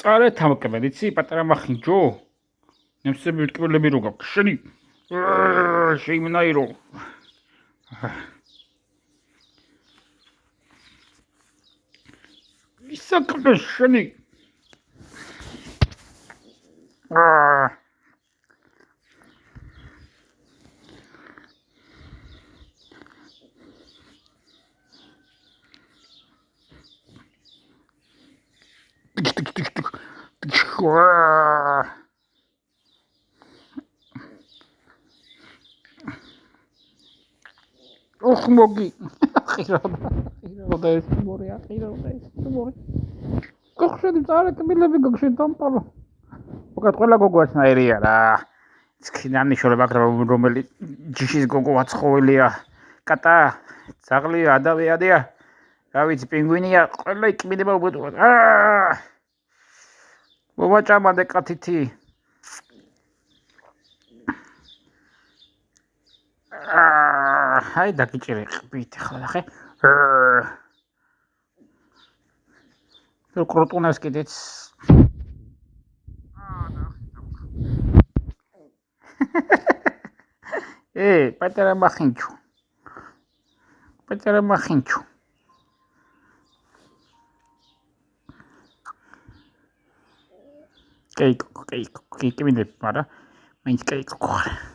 წარე თამკები, იცი, პატარა მახინჯო. ნემსები ვიტკბილები რო გაქვს. შენი შეიმნაირო. ისაკბე შენი. ოხ მოგი ხირავდა ეს მორე ახირავდა ეს მორე გოხშედი წარეკბილები გოხშენ დამპალო უკეთ ყველა გოგო ასნაირია რა ცქინანიშოლება რომელი ჯიშის გოგო აცხოვილია კატა ძაღლია ადავეადია რა ვიცი პინგვინია ყველა იკბინება უბედურად მოვაჭამადე კათითი აი დაგიჭირე ყბით ახლა ნახე რო კროტუნას კიდეც პატარა მახინჩუ კეიკო მარა მაინც კეიკო ხარ